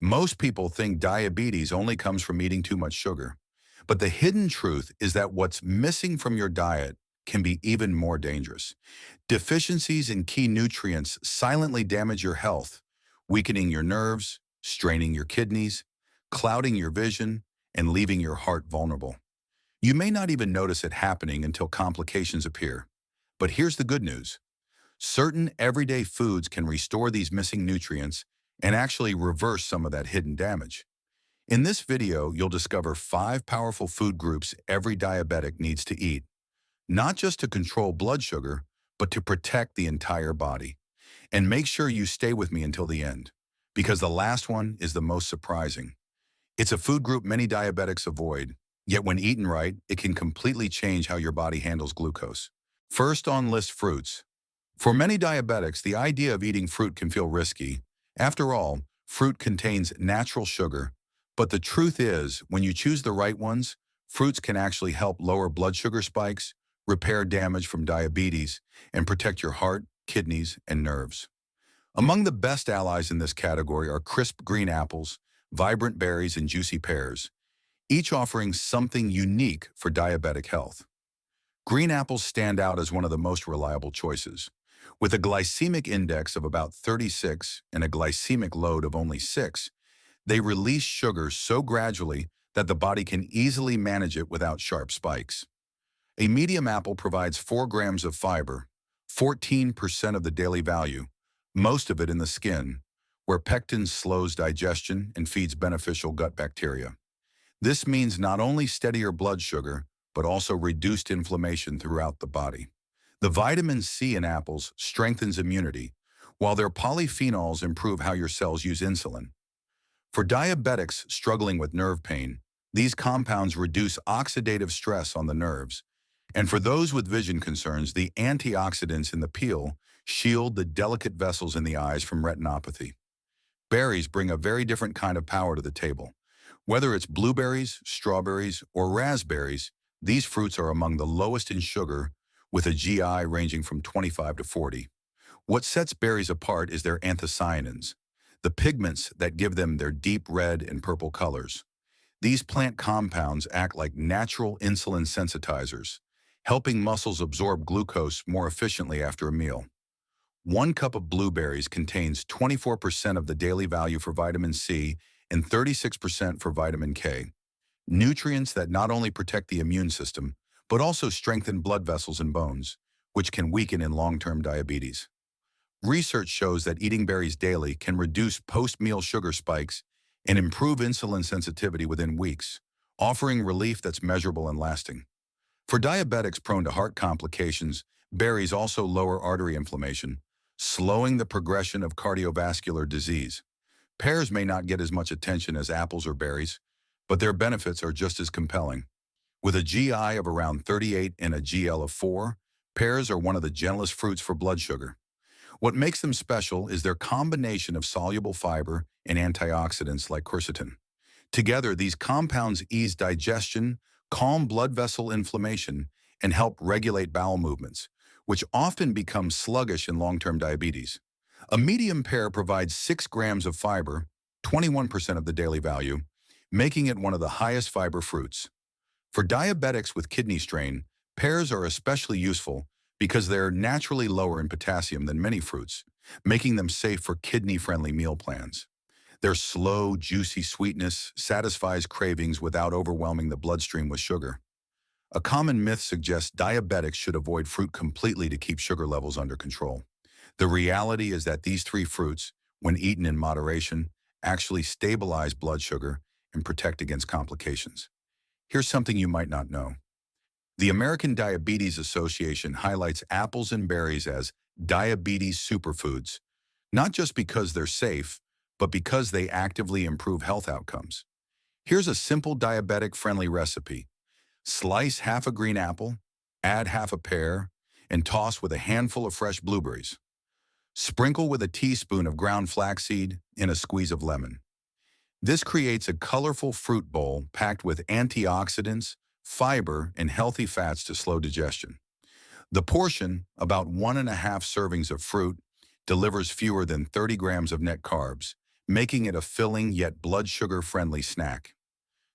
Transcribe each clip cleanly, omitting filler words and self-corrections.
Most people think diabetes only comes from eating too much sugar. But the hidden truth is that what's missing from your diet can be even more dangerous. Deficiencies in key nutrients silently damage your health, weakening your nerves, straining your kidneys, clouding your vision, and leaving your heart vulnerable. You may not even notice it happening until complications appear. But here's the good news. Certain everyday foods can restore these missing nutrients and actually reverse some of that hidden damage. In this video, you'll discover 5 powerful food groups every diabetic needs to eat, not just to control blood sugar, but to protect the entire body. And make sure you stay with me until the end, because the last one is the most surprising. It's a food group many diabetics avoid, yet when eaten right, it can completely change how your body handles glucose. First on list, fruits. For many diabetics, the idea of eating fruit can feel risky. After all, fruit contains natural sugar, but the truth is, when you choose the right ones, fruits can actually help lower blood sugar spikes, repair damage from diabetes, and protect your heart, kidneys, and nerves. Among the best allies in this category are crisp green apples, vibrant berries, and juicy pears, each offering something unique for diabetic health. Green apples stand out as one of the most reliable choices. With a glycemic index of about 36 and a glycemic load of only 6, they release sugar so gradually that the body can easily manage it without sharp spikes. A medium apple provides 4 grams of fiber, 14% of the daily value, most of it in the skin, where pectin slows digestion and feeds beneficial gut bacteria. This means not only steadier blood sugar, but also reduced inflammation throughout the body. The vitamin C in apples strengthens immunity, while their polyphenols improve how your cells use insulin. For diabetics struggling with nerve pain, these compounds reduce oxidative stress on the nerves. And for those with vision concerns, the antioxidants in the peel shield the delicate vessels in the eyes from retinopathy. Berries bring a very different kind of power to the table. Whether it's blueberries, strawberries, or raspberries, these fruits are among the lowest in sugar, with a GI ranging from 25 to 40. What sets berries apart is their anthocyanins, the pigments that give them their deep red and purple colors. These plant compounds act like natural insulin sensitizers, helping muscles absorb glucose more efficiently after a meal. 1 cup of blueberries contains 24% of the daily value for vitamin C and 36% for vitamin K, nutrients that not only protect the immune system, but also strengthen blood vessels and bones, which can weaken in long-term diabetes. Research shows that eating berries daily can reduce post-meal sugar spikes and improve insulin sensitivity within weeks, offering relief that's measurable and lasting. For diabetics prone to heart complications, berries also lower artery inflammation, slowing the progression of cardiovascular disease. Pears may not get as much attention as apples or berries, but their benefits are just as compelling. With a GI of around 38 and a GL of 4, pears are one of the gentlest fruits for blood sugar. What makes them special is their combination of soluble fiber and antioxidants like quercetin. Together, these compounds ease digestion, calm blood vessel inflammation, and help regulate bowel movements, which often become sluggish in long-term diabetes. A medium pear provides 6 grams of fiber, 21% of the daily value, making it one of the highest fiber fruits. For diabetics with kidney strain, pears are especially useful because they're naturally lower in potassium than many fruits, making them safe for kidney-friendly meal plans. Their slow, juicy sweetness satisfies cravings without overwhelming the bloodstream with sugar. A common myth suggests diabetics should avoid fruit completely to keep sugar levels under control. The reality is that these 3 fruits, when eaten in moderation, actually stabilize blood sugar and protect against complications. Here's something you might not know. The American Diabetes Association highlights apples and berries as diabetes superfoods, not just because they're safe, but because they actively improve health outcomes. Here's a simple diabetic-friendly recipe. Slice half a green apple, add half a pear, and toss with a handful of fresh blueberries. Sprinkle with a teaspoon of ground flaxseed and a squeeze of lemon. This creates a colorful fruit bowl packed with antioxidants, fiber, and healthy fats to slow digestion. The portion, about 1.5 servings of fruit, delivers fewer than 30 grams of net carbs, making it a filling yet blood sugar-friendly snack.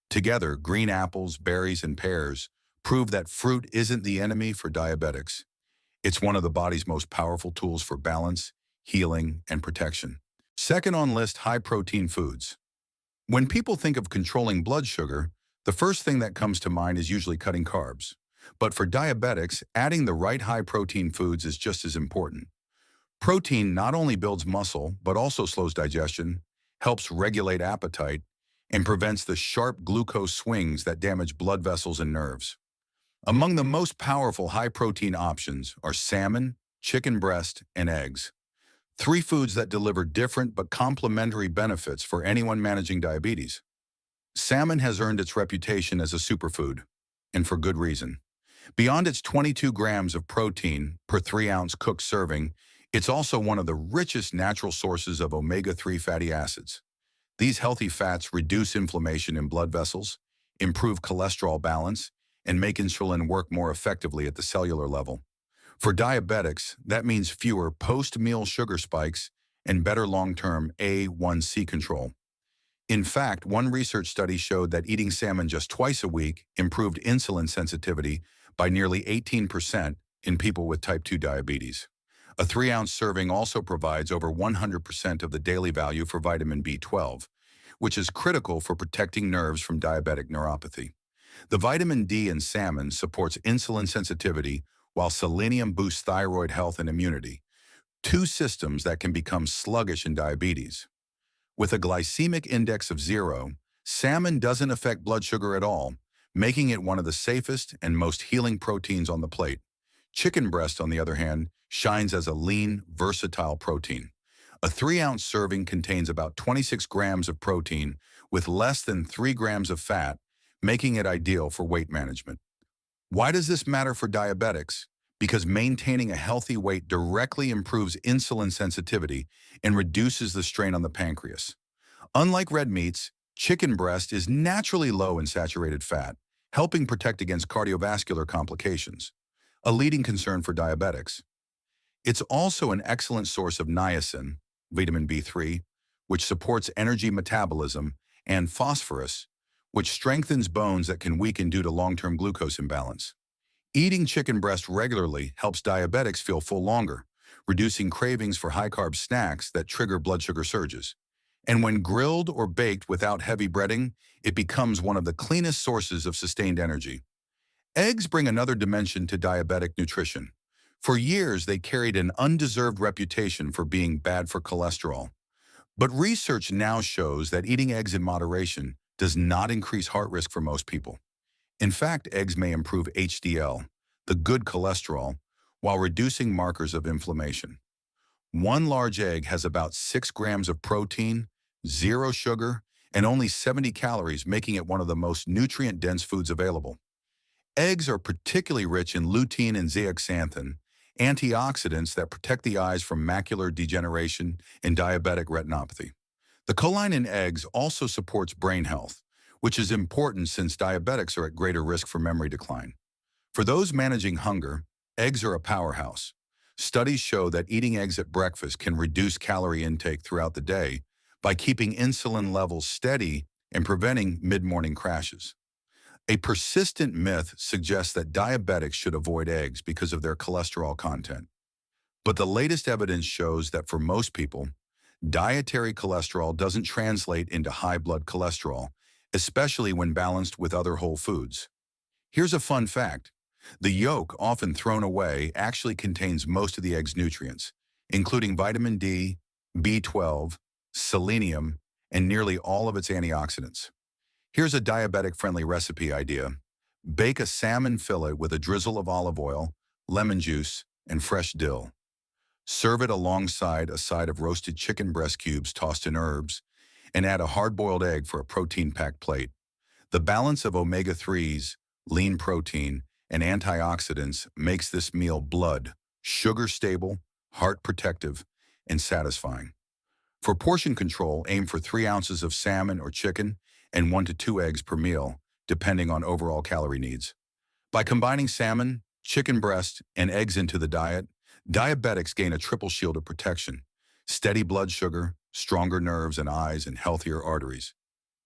Together, green apples, berries, and pears prove that fruit isn't the enemy for diabetics. It's one of the body's most powerful tools for balance, healing, and protection. Second on list, high-protein foods. When people think of controlling blood sugar, the first thing that comes to mind is usually cutting carbs. But for diabetics, adding the right high-protein foods is just as important. Protein not only builds muscle, but also slows digestion, helps regulate appetite, and prevents the sharp glucose swings that damage blood vessels and nerves. Among the most powerful high-protein options are salmon, chicken breast, and eggs. Three foods that deliver different but complementary benefits for anyone managing diabetes. Salmon has earned its reputation as a superfood, and for good reason. Beyond its 22 grams of protein per 3-ounce cooked serving, it's also one of the richest natural sources of omega-3 fatty acids. These healthy fats reduce inflammation in blood vessels, improve cholesterol balance, and make insulin work more effectively at the cellular level. For diabetics, that means fewer post-meal sugar spikes and better long-term A1C control. In fact, one research study showed that eating salmon just twice a week improved insulin sensitivity by nearly 18% in people with type 2 diabetes. A 3-ounce serving also provides over 100% of the daily value for vitamin B12, which is critical for protecting nerves from diabetic neuropathy. The vitamin D in salmon supports insulin sensitivity, while selenium boosts thyroid health and immunity, two systems that can become sluggish in diabetes. With a glycemic index of 0, salmon doesn't affect blood sugar at all, making it one of the safest and most healing proteins on the plate. Chicken breast, on the other hand, shines as a lean, versatile protein. A 3-ounce serving contains about 26 grams of protein with less than 3 grams of fat, making it ideal for weight management. Why does this matter for diabetics? Because maintaining a healthy weight directly improves insulin sensitivity and reduces the strain on the pancreas. Unlike red meats, chicken breast is naturally low in saturated fat, helping protect against cardiovascular complications, a leading concern for diabetics. It's also an excellent source of niacin, vitamin B3, which supports energy metabolism, and phosphorus, which strengthens bones that can weaken due to long-term glucose imbalance. Eating chicken breast regularly helps diabetics feel full longer, reducing cravings for high-carb snacks that trigger blood sugar surges. And when grilled or baked without heavy breading, it becomes one of the cleanest sources of sustained energy. Eggs bring another dimension to diabetic nutrition. For years, they carried an undeserved reputation for being bad for cholesterol. But research now shows that eating eggs in moderation does not increase heart risk for most people. In fact, eggs may improve HDL, the good cholesterol, while reducing markers of inflammation. One large egg has about 6 grams of protein, 0 sugar, and only 70 calories, making it one of the most nutrient-dense foods available. Eggs are particularly rich in lutein and zeaxanthin, antioxidants that protect the eyes from macular degeneration and diabetic retinopathy. The choline in eggs also supports brain health, which is important since diabetics are at greater risk for memory decline. For those managing hunger, eggs are a powerhouse. Studies show that eating eggs at breakfast can reduce calorie intake throughout the day by keeping insulin levels steady and preventing mid-morning crashes. A persistent myth suggests that diabetics should avoid eggs because of their cholesterol content. But the latest evidence shows that for most people, dietary cholesterol doesn't translate into high blood cholesterol, especially when balanced with other whole foods. Here's a fun fact. The yolk, often thrown away, actually contains most of the egg's nutrients, including vitamin D, B12, selenium, and nearly all of its antioxidants. Here's a diabetic-friendly recipe idea. Bake a salmon fillet with a drizzle of olive oil, lemon juice, and fresh dill. Serve it alongside a side of roasted chicken breast cubes tossed in herbs, and add a hard-boiled egg for a protein-packed plate. The balance of omega-3s, lean protein, and antioxidants makes this meal blood, sugar-stable, heart-protective, and satisfying. For portion control, aim for 3 ounces of salmon or chicken and 1 to 2 eggs per meal, depending on overall calorie needs. By combining salmon, chicken breast, and eggs into the diet, diabetics gain a triple shield of protection: steady blood sugar, stronger nerves and eyes, and healthier arteries.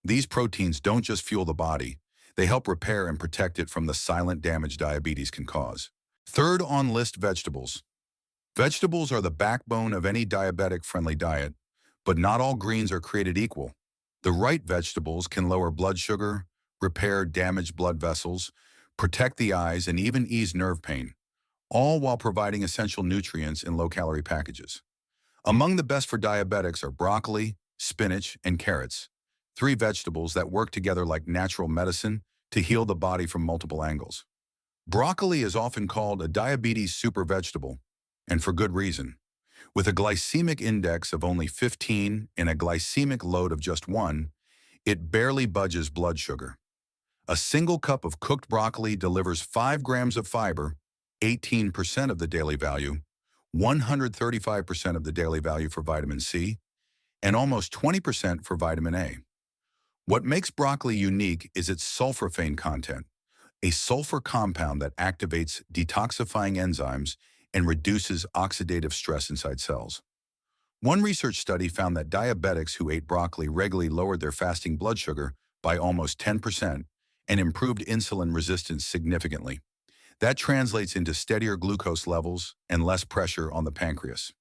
These proteins don't just fuel the body, they help repair and protect it from the silent damage diabetes can cause. Third on list, vegetables. Vegetables are the backbone of any diabetic-friendly diet, but not all greens are created equal. The right vegetables can lower blood sugar, repair damaged blood vessels, protect the eyes, and even ease nerve pain, all while providing essential nutrients in low-calorie packages. Among the best for diabetics are broccoli, spinach, and carrots, three vegetables that work together like natural medicine to heal the body from multiple angles. Broccoli is often called a diabetes super vegetable, and for good reason. With a glycemic index of only 15 and a glycemic load of just 1, it barely budges blood sugar. A single cup of cooked broccoli delivers 5 grams of fiber, 18% of the daily value, 135% of the daily value for vitamin C, and almost 20% for vitamin A. What makes broccoli unique is its sulforaphane content, a sulfur compound that activates detoxifying enzymes and reduces oxidative stress inside cells. One research study found that diabetics who ate broccoli regularly lowered their fasting blood sugar by almost 10% and improved insulin resistance significantly. That translates into steadier glucose levels and less pressure on the pancreas.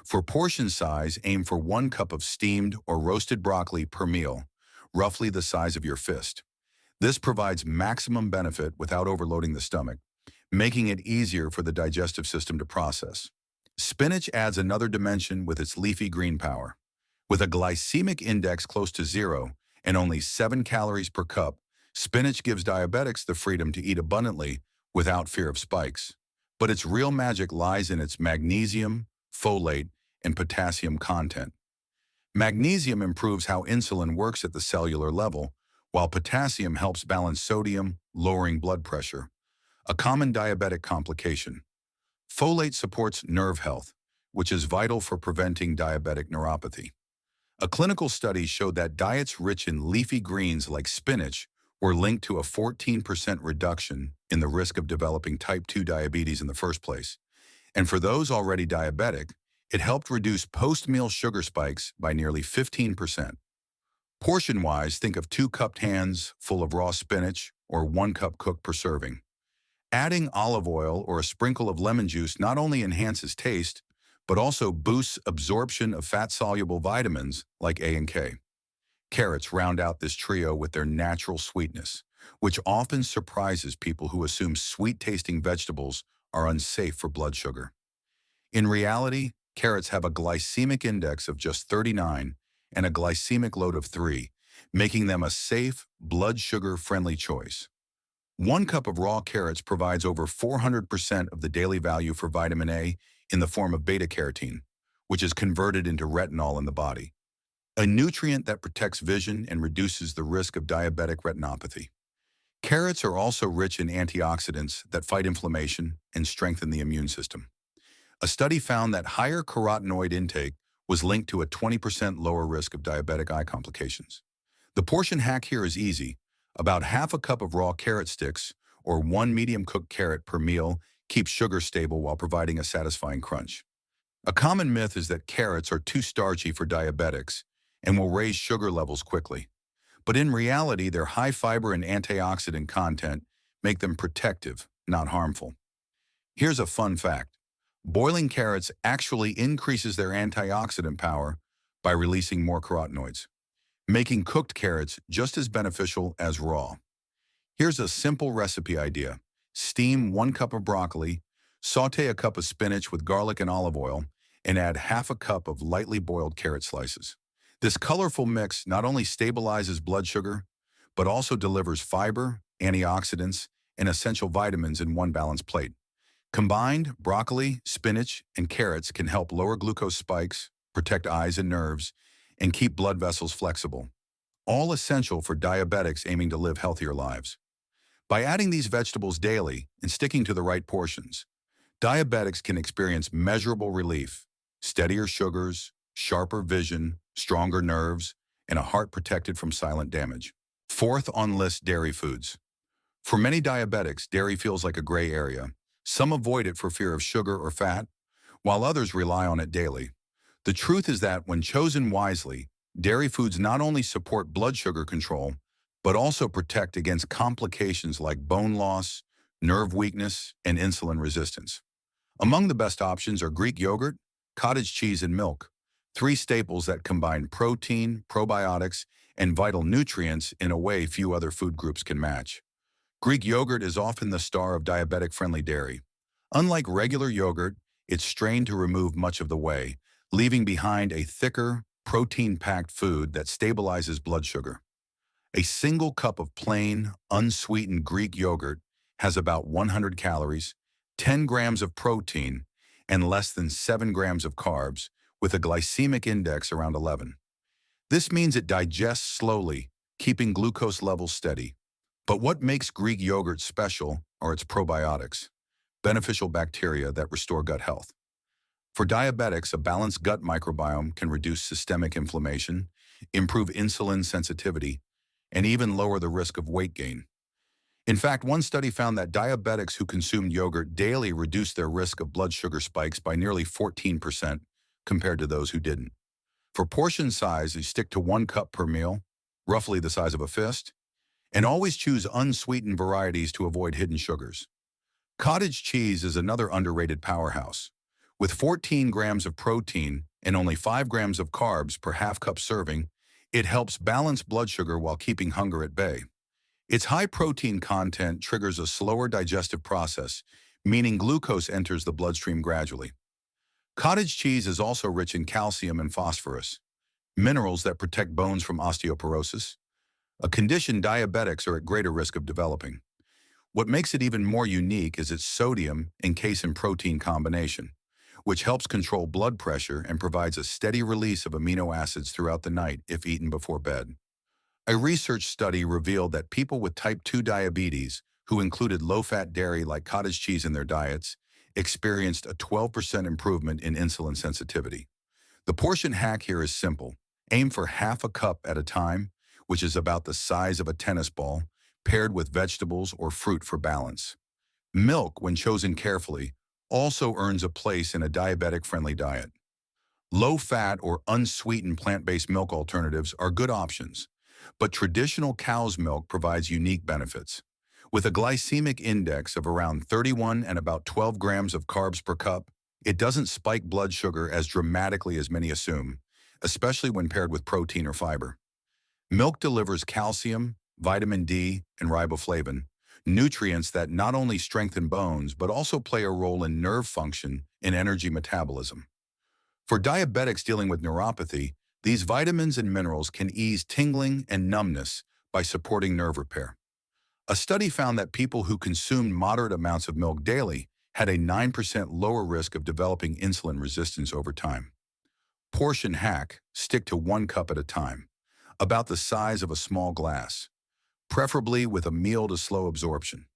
For portion size, aim for 1 cup of steamed or roasted broccoli per meal, roughly the size of your fist. This provides maximum benefit without overloading the stomach, making it easier for the digestive system to process. Spinach adds another dimension with its leafy green power. With a glycemic index close to 0 and only 7 calories per cup, spinach gives diabetics the freedom to eat abundantly without fear of spikes. But its real magic lies in its magnesium, folate, and potassium content. Magnesium improves how insulin works at the cellular level, while potassium helps balance sodium, lowering blood pressure, a common diabetic complication. Folate supports nerve health, which is vital for preventing diabetic neuropathy. A clinical study showed that diets rich in leafy greens like spinach were linked to a 14% reduction in the risk of developing type 2 diabetes in the first place. And for those already diabetic, it helped reduce post-meal sugar spikes by nearly 15%. Portion-wise, think of 2 cupped hands full of raw spinach or 1 cup cooked per serving. Adding olive oil or a sprinkle of lemon juice not only enhances taste, but also boosts absorption of fat-soluble vitamins like A and K. Carrots round out this trio with their natural sweetness, which often surprises people who assume sweet-tasting vegetables are unsafe for blood sugar. In reality, carrots have a glycemic index of just 39 and a glycemic load of 3, making them a safe, blood sugar-friendly choice. 1 cup of raw carrots provides over 400% of the daily value for vitamin A in the form of beta-carotene, which is converted into retinol in the body, a nutrient that protects vision and reduces the risk of diabetic retinopathy. Carrots are also rich in antioxidants that fight inflammation and strengthen the immune system. A study found that higher carotenoid intake was linked to a 20% lower risk of diabetic eye complications. The portion hack here is easy. About half a cup of raw carrot sticks or 1 medium-cooked carrot per meal keeps sugar stable while providing a satisfying crunch. A common myth is that carrots are too starchy for diabetics and will raise sugar levels quickly. But in reality, their high fiber and antioxidant content make them protective, not harmful. Here's a fun fact. Boiling carrots actually increases their antioxidant power by releasing more carotenoids, making cooked carrots just as beneficial as raw. Here's a simple recipe idea. Steam 1 cup of broccoli, saute a cup of spinach with garlic and olive oil, and add half a cup of lightly boiled carrot slices. This colorful mix not only stabilizes blood sugar, but also delivers fiber, antioxidants, and essential vitamins in one balanced plate. Combined, broccoli, spinach, and carrots can help lower glucose spikes, protect eyes and nerves, and keep blood vessels flexible, all essential for diabetics aiming to live healthier lives. By adding these vegetables daily and sticking to the right portions, diabetics can experience measurable relief, steadier sugars, sharper vision, stronger nerves, and a heart protected from silent damage. Fourth on list, dairy foods. For many diabetics, dairy feels like a gray area. Some avoid it for fear of sugar or fat, while others rely on it daily. The truth is that when chosen wisely, dairy foods not only support blood sugar control, but also protect against complications like bone loss, nerve weakness, and insulin resistance. Among the best options are Greek yogurt, cottage cheese, and milk, three staples that combine protein, probiotics, and vital nutrients in a way few other food groups can match. Greek yogurt is often the star of diabetic-friendly dairy. Unlike regular yogurt, it's strained to remove much of the whey, leaving behind a thicker, protein-packed food that stabilizes blood sugar. A single cup of plain, unsweetened Greek yogurt has about 100 calories, 10 grams of protein, and less than 7 grams of carbs, with a glycemic index around 11. This means it digests slowly, keeping glucose levels steady. But what makes Greek yogurt special are its probiotics, beneficial bacteria that restore gut health. For diabetics, a balanced gut microbiome can reduce systemic inflammation, improve insulin sensitivity, and even lower the risk of weight gain. In fact, one study found that diabetics who consumed yogurt daily reduced their risk of blood sugar spikes by nearly 14% compared to those who didn't. For portion size, you stick to 1 cup per meal, roughly the size of a fist, and always choose unsweetened varieties to avoid hidden sugars. Cottage cheese is another underrated powerhouse. With 14 grams of protein and only 5 grams of carbs per half-cup serving, it helps balance blood sugar while keeping hunger at bay. Its high protein content triggers a slower digestive process, meaning glucose enters the bloodstream gradually. Cottage cheese is also rich in calcium and phosphorus, minerals that protect bones from osteoporosis, a condition diabetics are at greater risk of developing. What makes it even more unique is its sodium and casein protein combination, which helps control blood pressure and provides a steady release of amino acids throughout the night if eaten before bed. A research study revealed that people with type 2 diabetes, who included low-fat dairy like cottage cheese in their diets, experienced a 12% improvement in insulin sensitivity. The portion hack here is simple. Aim for half a cup at a time, which is about the size of a tennis ball, paired with vegetables or fruit for balance. Milk, when chosen carefully, also earns a place in a diabetic-friendly diet. Low-fat or unsweetened plant-based milk alternatives are good options, but traditional cow's milk provides unique benefits. With a glycemic index of around 31 and about 12 grams of carbs per cup, it doesn't spike blood sugar as dramatically as many assume, especially when paired with protein or fiber. Milk delivers calcium, vitamin D, and riboflavin, nutrients that not only strengthen bones but also play a role in nerve function and energy metabolism. For diabetics dealing with neuropathy, these vitamins and minerals can ease tingling and numbness by supporting nerve repair. A study found that people who consumed moderate amounts of milk daily had a 9% lower risk of developing insulin resistance over time. Portion hack, stick to 1 cup at a time, about the size of a small glass, preferably with a meal to slow absorption.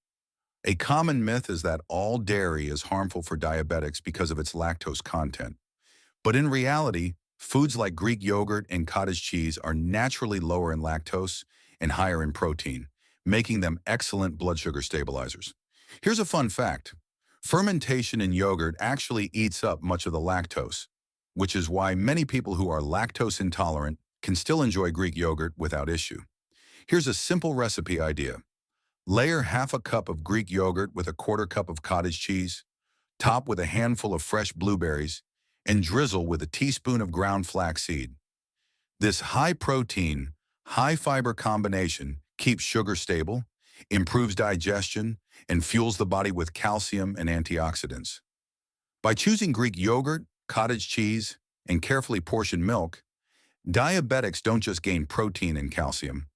A common myth is that all dairy is harmful for diabetics because of its lactose content. But in reality, foods like Greek yogurt and cottage cheese are naturally lower in lactose and higher in protein, making them excellent blood sugar stabilizers. Here's a fun fact. Fermentation in yogurt actually eats up much of the lactose, which is why many people who are lactose intolerant can still enjoy Greek yogurt without issue. Here's a simple recipe idea. Layer half a cup of Greek yogurt with a 1/4 cup of cottage cheese, top with a handful of fresh blueberries, and drizzle with a teaspoon of ground flaxseed. This high-protein, high-fiber combination keeps sugar stable, improves digestion, and fuels the body with calcium and antioxidants. By choosing Greek yogurt, cottage cheese, and carefully portioned milk, diabetics don't just gain protein and calcium.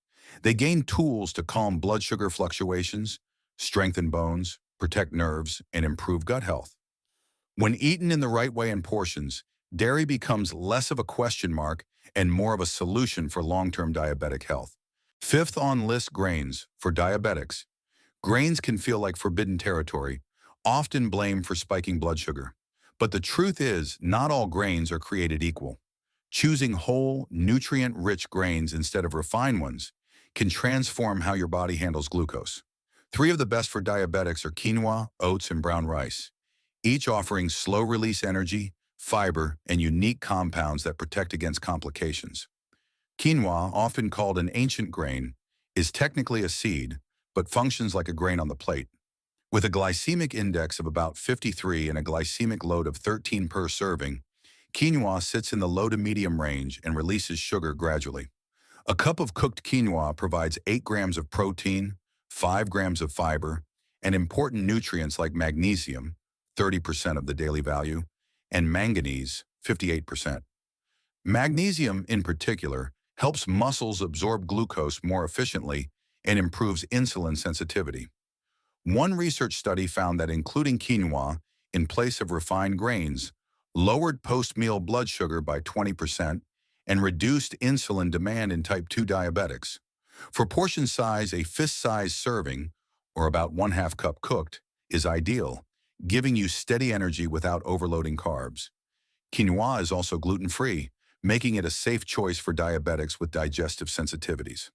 They gain tools to calm blood sugar fluctuations, strengthen bones, protect nerves, and improve gut health. When eaten in the right way in portions, dairy becomes less of a question mark and more of a solution for long-term diabetic health. Fifth on list, grains. For diabetics, grains can feel like forbidden territory, often blamed for spiking blood sugar. But the truth is, not all grains are created equal. Choosing whole, nutrient-rich grains instead of refined ones can transform how your body handles glucose. 3 of the best for diabetics are quinoa, oats, and brown rice, each offering slow-release energy, fiber, and unique compounds that protect against complications. Quinoa, often called an ancient grain, is technically a seed, but functions like a grain on the plate. With a glycemic index of about 53 and a glycemic load of 13 per serving, quinoa sits in the low to medium range and releases sugar gradually. A cup of cooked quinoa provides 8 grams of protein, 5 grams of fiber, and important nutrients like magnesium, 30% of the daily value, and manganese, 58%. Magnesium, in particular, helps muscles absorb glucose more efficiently and improves insulin sensitivity. One research study found that including quinoa in place of refined grains lowered post-meal blood sugar by 20% and reduced insulin demand in type 2 diabetics. For portion size, a fist-sized serving, or about 1/2 cup cooked, is ideal, giving you steady energy without overloading carbs. Quinoa is also gluten-free, making it a safe choice for diabetics with digestive sensitivities.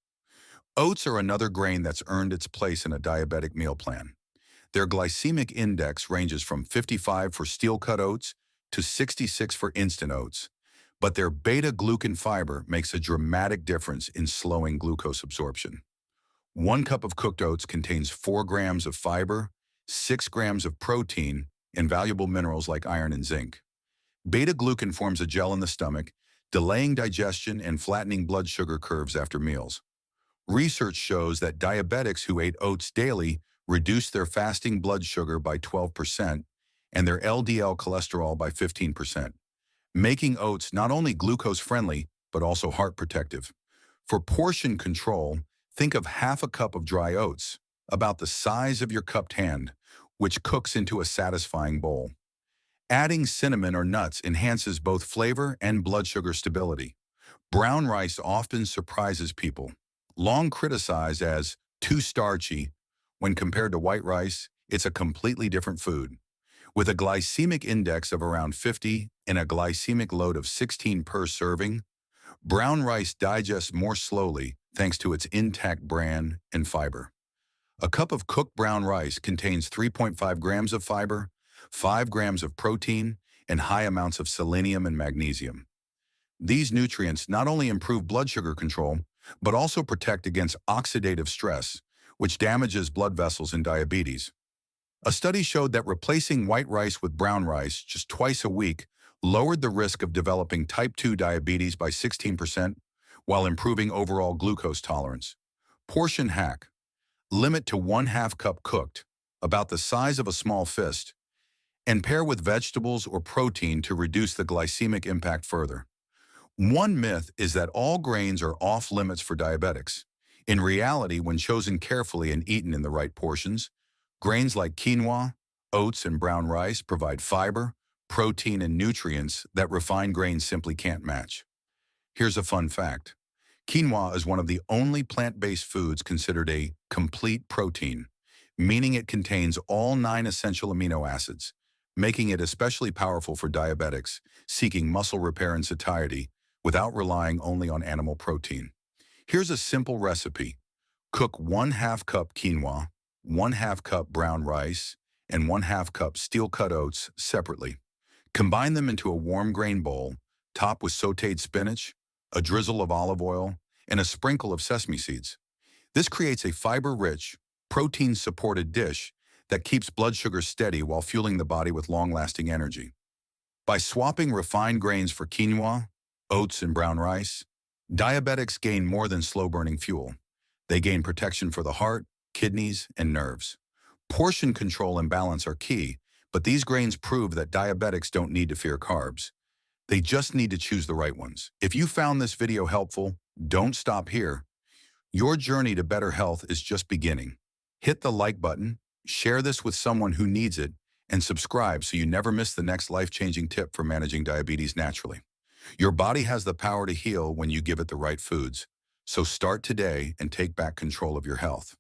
Oats are another grain that's earned its place in a diabetic meal plan. Their glycemic index ranges from 55 for steel-cut oats to 66 for instant oats, but their beta-glucan fiber makes a dramatic difference in slowing glucose absorption. 1 cup of cooked oats contains 4 grams of fiber, 6 grams of protein, and valuable minerals like iron and zinc. Beta-glucan forms a gel in the stomach, delaying digestion and flattening blood sugar curves after meals. Research shows that diabetics who ate oats daily reduced their fasting blood sugar by 12% and their LDL cholesterol by 15%, making oats not only glucose-friendly, but also heart protective. For portion control, think of 1/2 cup of dry oats, about the size of your cupped hand, which cooks into a satisfying bowl. Adding cinnamon or nuts enhances both flavor and blood sugar stability. Brown rice often surprises people. Long criticized as too starchy, when compared to white rice, it's a completely different food. With a glycemic index of around 50 and a glycemic load of 16 per serving, brown rice digests more slowly thanks to its intact bran and fiber. A cup of cooked brown rice contains 3.5 grams of fiber, 5 grams of protein, and high amounts of selenium and magnesium. These nutrients not only improve blood sugar control, but also protect against oxidative stress, which damages blood vessels in diabetes. A study showed that replacing white rice with brown rice just twice a week lowered the risk of developing type 2 diabetes by 16% while improving overall glucose tolerance. Portion hack: limit to 1/2 cup cooked, about the size of a small fist, and pair with vegetables or protein to reduce the glycemic impact further. One myth is that all grains are off limits for diabetics. In reality, when chosen carefully and eaten in the right portions, grains like quinoa, oats, and brown rice provide fiber, protein, and nutrients that refined grains simply can't match. Here's a fun fact. Quinoa is one of the only plant-based foods considered a complete protein, meaning it contains all 9 essential amino acids, making it especially powerful for diabetics seeking muscle repair and satiety without relying only on animal protein. Here's a simple recipe. Cook 1/2 cup quinoa, 1/2 cup brown rice, and 1/2 cup steel-cut oats separately. Combine them into a warm grain bowl, top with sautéed spinach, a drizzle of olive oil, and a sprinkle of sesame seeds. This creates a fiber-rich, protein-supported dish that keeps blood sugar steady while fueling the body with long-lasting energy. By swapping refined grains for quinoa, oats, and brown rice, diabetics gain more than slow-burning fuel. They gain protection for the heart, kidneys, and nerves. Portion control and balance are key, but these grains prove that diabetics don't need to fear carbs. They just need to choose the right ones. If you found this video helpful, don't stop here. Your journey to better health is just beginning. Hit the like button, share this with someone who needs it, and subscribe so you never miss the next life-changing tip for managing diabetes naturally. Your body has the power to heal when you give it the right foods. So start today and take back control of your health.